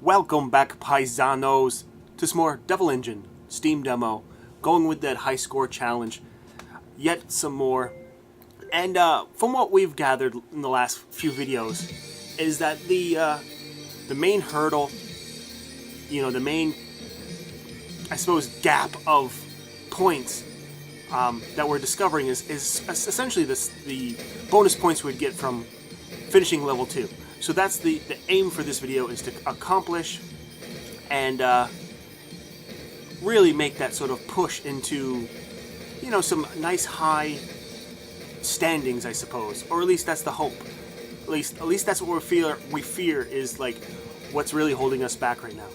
Welcome back, paisanos, to some more Devil Engine Steam demo. Going with that high score challenge. Yet some more. And from what we've gathered in the last few videos, is that the main hurdle, the main, I suppose, gap of points that we're discovering is essentially the bonus points we'd get from finishing level 2. So that's the aim for this video, is to accomplish and really make that sort of push into, some nice high standings, I suppose. Or at least that's the hope. At least that's what we fear is like what's really holding us back right now.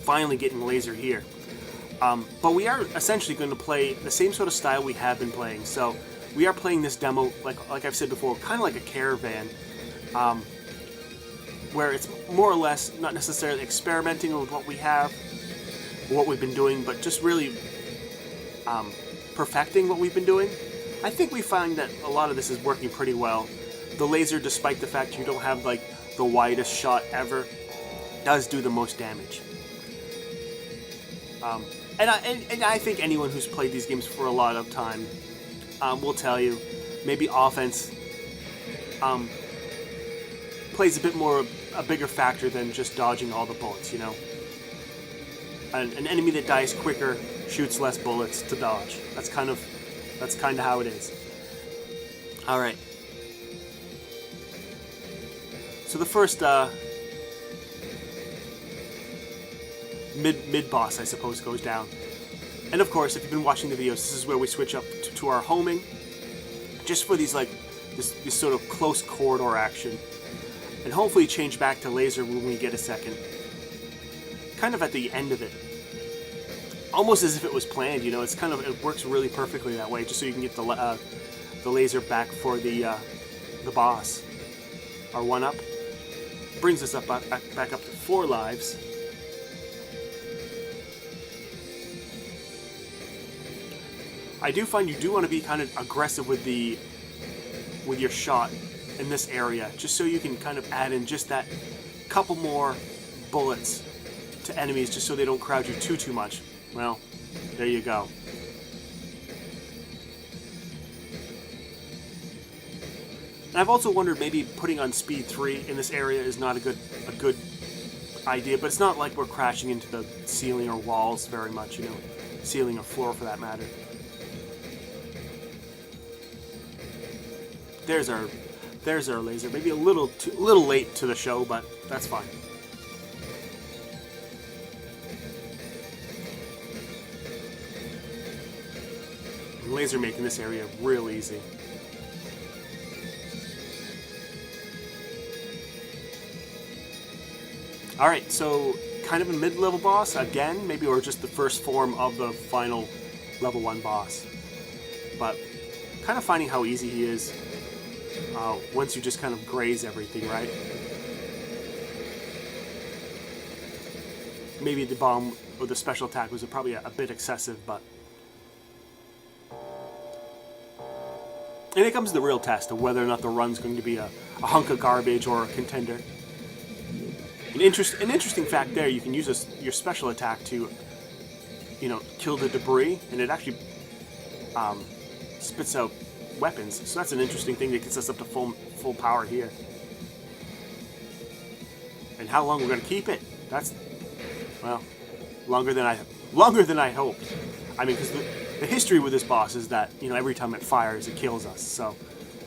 Finally getting laser here. But we are essentially going to play the same sort of style we have been playing. So we are playing this demo, like I've said before, kind of like a caravan, where it's more or less not necessarily experimenting with what we have, or what we've been doing, but just really perfecting what we've been doing. I think we find that a lot of this is working pretty well. The laser, despite the fact you don't have like the widest shot ever, does do the most damage. And I think anyone who's played these games for a lot of time will tell you, maybe offense plays a bigger factor than just dodging all the bullets, An enemy that dies quicker shoots less bullets to dodge. That's kind of how it is. All right. So the first mid boss, I suppose, goes down. And of course, if you've been watching the videos, this is where we switch up to our homing, just for these this sort of close corridor action, and hopefully change back to laser when we get a second. Kind of at the end of it, almost as if it was planned. It works really perfectly that way, just so you can get the laser back for the boss. Our 1-up brings us back up to 4 lives. I do find you do want to be kind of aggressive with your shot in this area, just so you can kind of add in just that couple more bullets to enemies, just so they don't crowd you too much. Well, there you go. And I've also wondered, maybe putting on speed 3 in this area is not a good idea, but it's not like we're crashing into the ceiling or walls very much, ceiling or floor for that matter. There's our laser. Maybe a little late to the show, but that's fine. Laser making this area real easy. Alright, so kind of a mid-level boss again, maybe, or just the first form of the final level 1 boss. But kind of finding how easy he is once you just kind of graze everything, right? Maybe the bomb or the special attack was probably a bit excessive, but... And it comes to the real test of whether or not the run's going to be a hunk of garbage or a contender. An interesting fact there, you can use your special attack to, kill the debris, and it actually spits out weapons. So that's an interesting thing that gets us up to full power here. And how long we're going to keep it? That's, well, longer than I hoped. I mean, because the history with this boss is that, every time it fires, it kills us.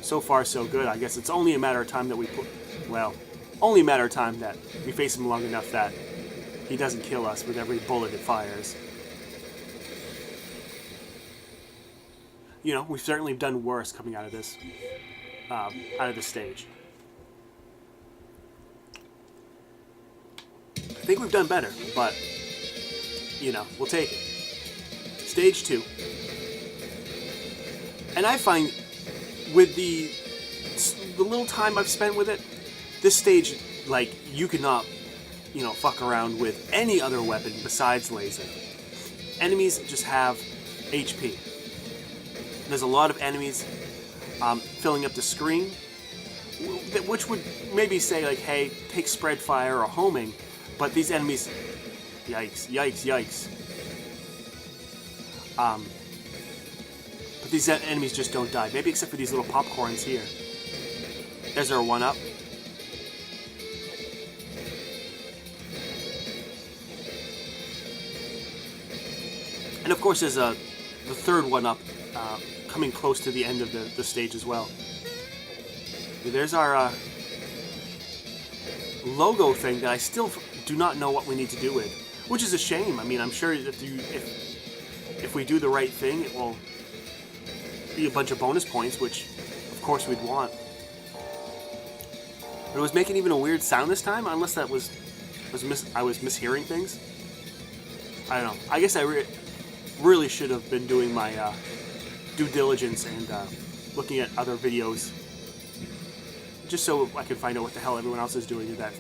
So far so good. I guess it's only a matter of time that only a matter of time that we face him long enough that he doesn't kill us with every bullet it fires. We've certainly done worse coming out of this stage. I think we've done better, but, we'll take it. Stage 2. And I find, with the little time I've spent with it, this stage, you cannot, fuck around with any other weapon besides laser. Enemies just have HP. There's a lot of enemies filling up the screen, which would maybe say like, hey, take spread fire or homing, but these enemies, yikes, yikes, yikes. But these enemies just don't die, maybe except for these little popcorns here. There's our 1-up. And of course, there's the third 1-up coming close to the end of the stage as well. There's our logo thing that I still do not know what we need to do with, which is a shame. I mean, I'm sure if we do the right thing, it will be a bunch of bonus points, which of course we'd want. But it was making even a weird sound this time, unless that was I was mishearing things. I don't know. I guess I really should have been doing my due diligence and looking at other videos, just so I could find out what the hell everyone else is doing with that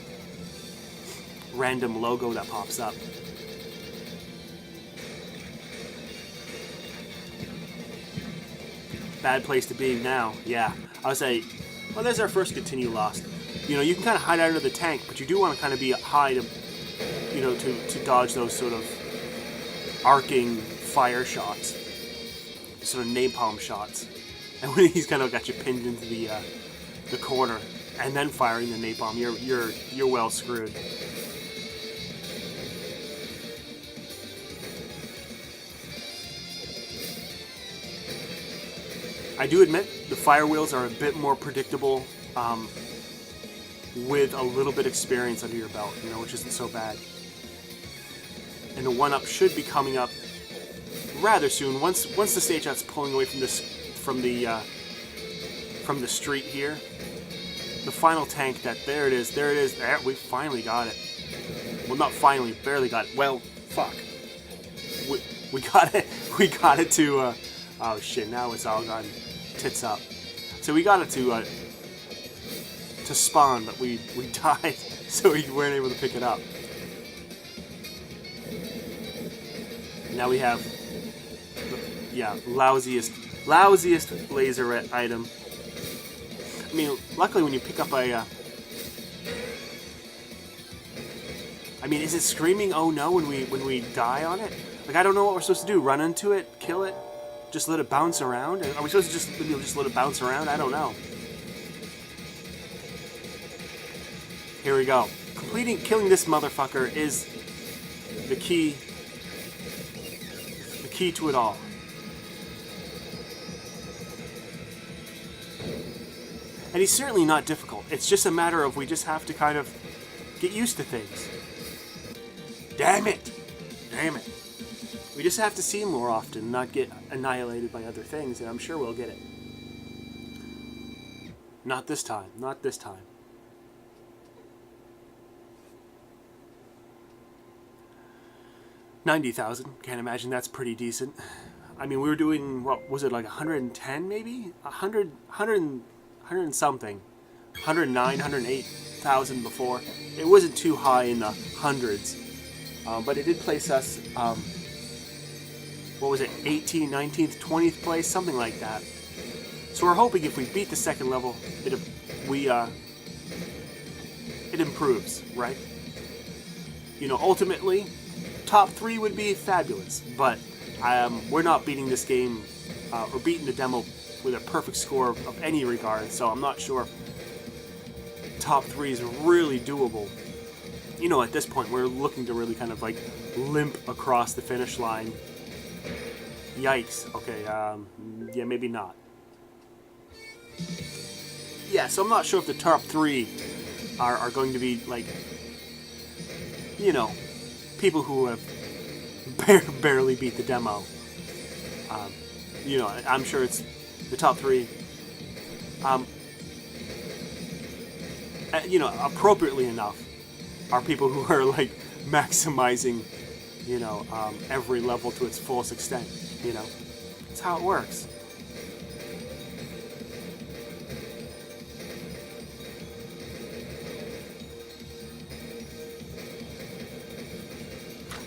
random logo that pops up. Bad place to be now. Yeah, I would say, well, there's our first continue lost. You know, you can kind of hide under the tank, but you do want to kind of be high to, you know, to dodge those sort of arcing fire shots, sort of napalm shots. And when he's kind of got you pinned into the corner, and then firing the napalm, you're well screwed. I do admit the fire wheels are a bit more predictable with a little bit of experience under your belt, you know, which isn't so bad. And the 1-up should be coming up rather soon. Once the stage out's pulling away from the street here, the final tank. There it is. There, we finally got it. Well, not finally, barely got it. Well, fuck. We got it. We got it to. Oh shit! Now it's all gone tits up. So we got it to spawn, but we died, so we weren't able to pick it up. Now we have, yeah, lousiest laser item. I mean, luckily when you pick up a, I mean, is it screaming "oh no" when we die on it? Like, I don't know what we're supposed to do. Run into it, kill it, just let it bounce around. Are we supposed to just let it bounce around? I don't know. Here we go. Killing this motherfucker is the key to it all. And he's certainly not difficult. It's just a matter of we just have to kind of get used to things. Damn it! Damn it. We just have to see him more often, not get annihilated by other things, and I'm sure we'll get it. Not this time. Not this time. $90,000. Can't imagine that's pretty decent. I mean, we were doing, what was it, like 110 maybe? 100 and something. 109, 108,000 before. It wasn't too high in the hundreds. But it did place us, what was it, 18th, 19th, 20th place? Something like that. So we're hoping if we beat the second level, it improves, right? You know, ultimately, top 3 would be fabulous, but we're not beating this game or beating the demo with a perfect score of any regard, so I'm not sure top 3 is really doable. You know, at this point, we're looking to really kind of like limp across the finish line. Yikes. Okay, yeah, maybe not. Yeah, so I'm not sure if the top 3 are going to be like, you know, people who have barely beat the demo. You know, I'm sure it's the top 3. You know, appropriately enough, are people who are like maximizing, you know, every level to its fullest extent. You know, that's how it works.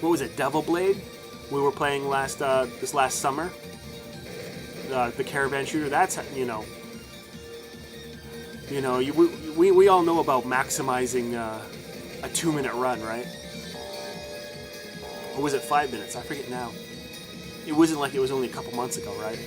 What was it, Devil Blade? We were playing this last summer. The caravan shooter. That's, you know, You know, we all know about maximizing a 2-minute run, right? Or was it 5 minutes? I forget now. It wasn't like it was only a couple months ago, right?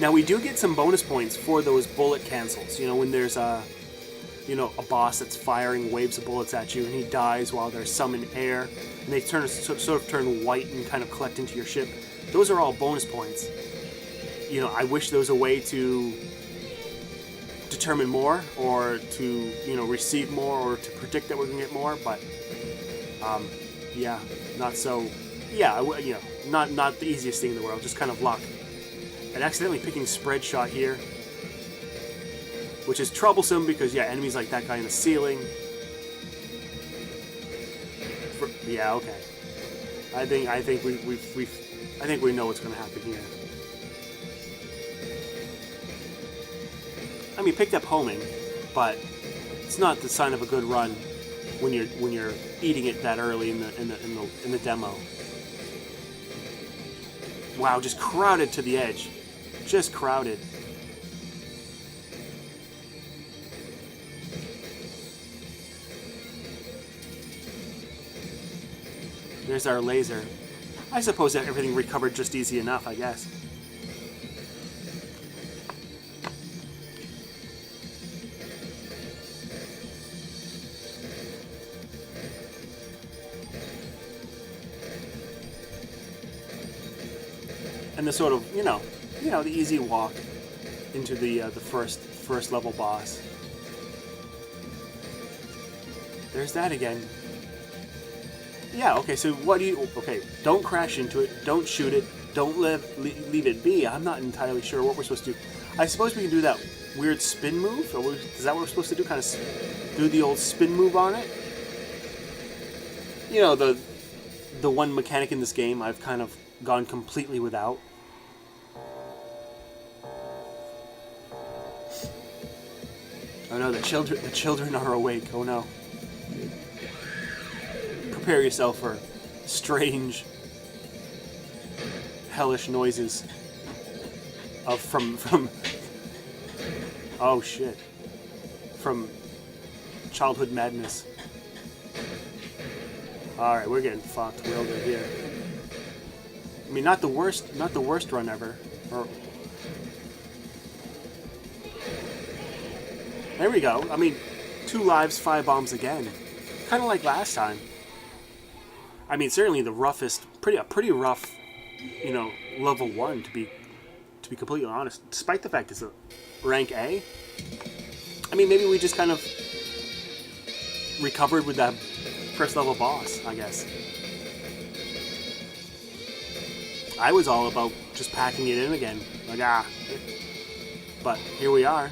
Now we do get some bonus points for those bullet cancels. You know, when there's a boss that's firing waves of bullets at you and he dies while there's some in air and they sort of turn white and kind of collect into your ship. Those are all bonus points. You know, I wish there was a way to determine more or to, receive more or to predict that we're going to get more, but yeah, not so. Yeah, not the easiest thing in the world, just kind of luck. And accidentally picking spread shot here, which is troublesome because enemies like that guy in the ceiling. Yeah, okay. I think we know what's going to happen here. I mean, picked up homing, but it's not the sign of a good run when you're eating it that early in the demo. Wow, just crowded to the edge. Just crowded. There's our laser. I suppose that everything recovered just easy enough, I guess. And the sort of, the easy walk into the first level boss. There's that again. Yeah, okay, so what do you... Okay, don't crash into it, don't shoot it, don't leave it be. I'm not entirely sure what we're supposed to do. I suppose we can do that weird spin move? Or is that what we're supposed to do? Kind of do the old spin move on it? You know, the one mechanic in this game I've kind of gone completely without. Oh no, the children are awake. Oh no. Prepare yourself for strange, hellish noises from oh shit, from childhood madness. All right, we're getting fucked real good here. I mean, not the worst run ever. There we go. I mean, 2 lives, 5 bombs again. Kind of like last time. I mean, certainly the roughest, a pretty rough, level 1 to be completely honest. Despite the fact it's a rank A. I mean, maybe we just kind of recovered with that first level boss, I guess. I was all about just packing it in again. Like, but here we are.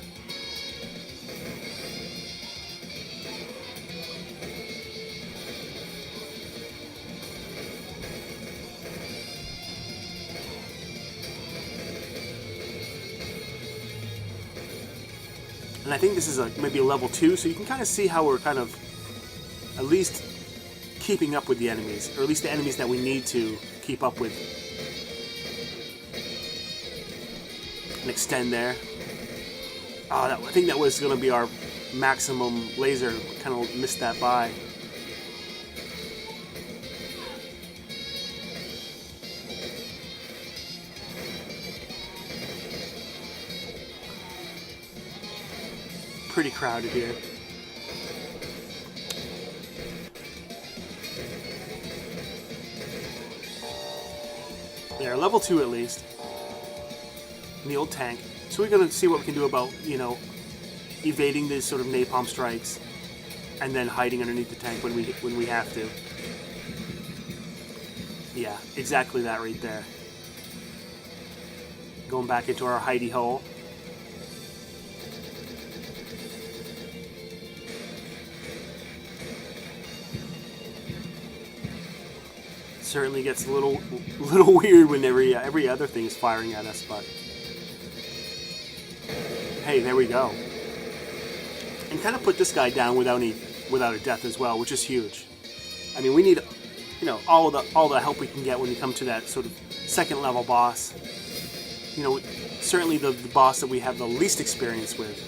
And I think this is maybe a level 2, so you can kind of see how we're kind of at least keeping up with the enemies, or at least the enemies that we need to keep up with. And extend there. I think that was going to be our maximum laser. Kind of missed that by. Pretty crowded here. There, level 2 at least. In the old tank. So we're gonna see what we can do about, evading these sort of napalm strikes and then hiding underneath the tank when we have to. Yeah, exactly that right there. Going back into our hidey hole. Certainly gets a little weird when every other thing is firing at us, but hey, there we go. and kind of put this guy down without a death as well, which is huge. I mean, we need, you know, all the help we can get when we come to that sort of second level boss. You know, certainly the boss that we have the least experience with.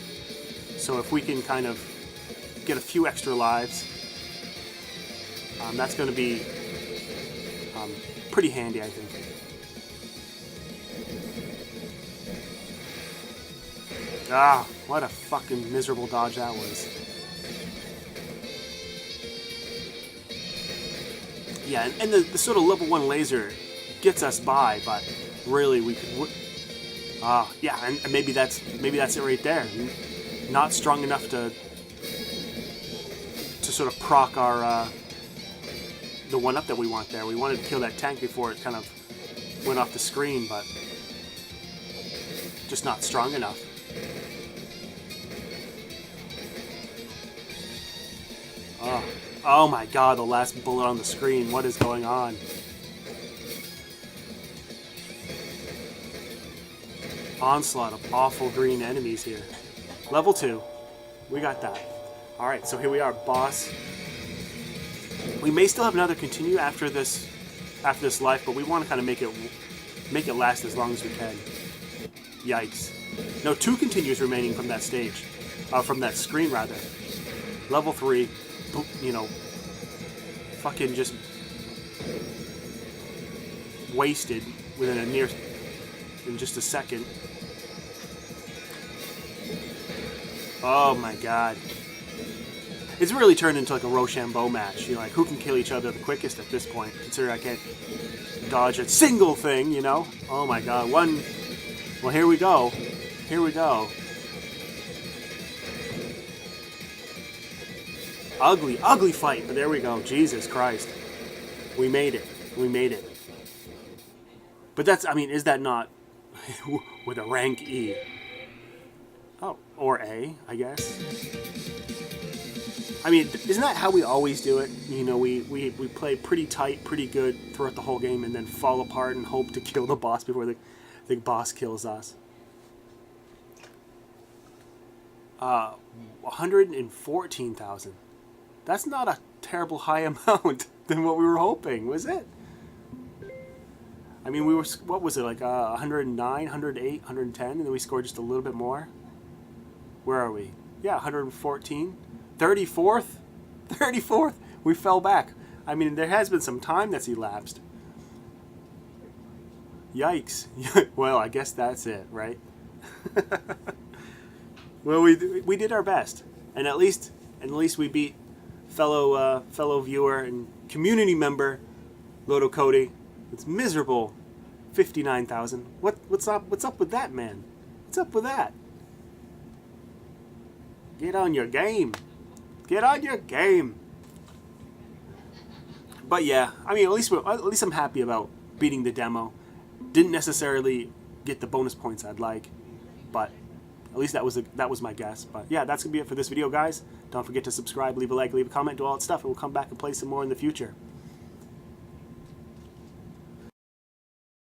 So if we can kind of get a few extra lives, that's going to be pretty handy, I think. Ah, what a fucking miserable dodge that was. Yeah, and the sort of level 1 laser gets us by, but really we could... yeah, and maybe that's it right there. Not strong enough to sort of proc our the 1-up that we want there. We wanted to kill that tank before it kind of went off the screen, but just not strong enough. Oh my god, the last bullet on the screen. What is going on? Onslaught of awful green enemies here. Level 2. We got that. Alright, so here we are, boss. We may still have another continue after this life, but we want to kind of make it last as long as we can. Yikes. No, 2 continues remaining from that stage. From that screen, rather. Level 3. You know, fucking just wasted in just a second. Oh my god. It's really turned into like a Rochambeau match. You know, like who can kill each other the quickest at this point, considering I can't dodge a single thing, you know? Oh my god. Well, here we go. Here we go. Ugly, ugly fight, but there we go. Jesus Christ. We made it. We made it. But that's, I mean, is that not with a rank E? Oh, or A, I guess. I mean, isn't that how we always do it? You know, we play pretty tight, pretty good throughout the whole game and then fall apart and hope to kill the boss before the boss kills us. 114,000. That's not a terrible high amount than what we were hoping, was it? I mean, we were, what was it, like 109, 108, 110, and then we scored just a little bit more? Where are we? Yeah, 114. 34th? 34th! We fell back. I mean, there has been some time that's elapsed. Yikes. Well, I guess that's it, right? Well, we did our best. And at least we beat fellow viewer and community member Lodo Cody. It's miserable 59,000. What's up with that, man? What's up with that? Get on your game. Get on your game. But yeah, I mean, at least I'm happy about beating the demo. Didn't necessarily get the bonus points I'd like, but at least that was my guess. But yeah, that's gonna be it for this video, guys. Don't forget to subscribe, leave a like, leave a comment, do all that stuff, and we'll come back and play some more in the future.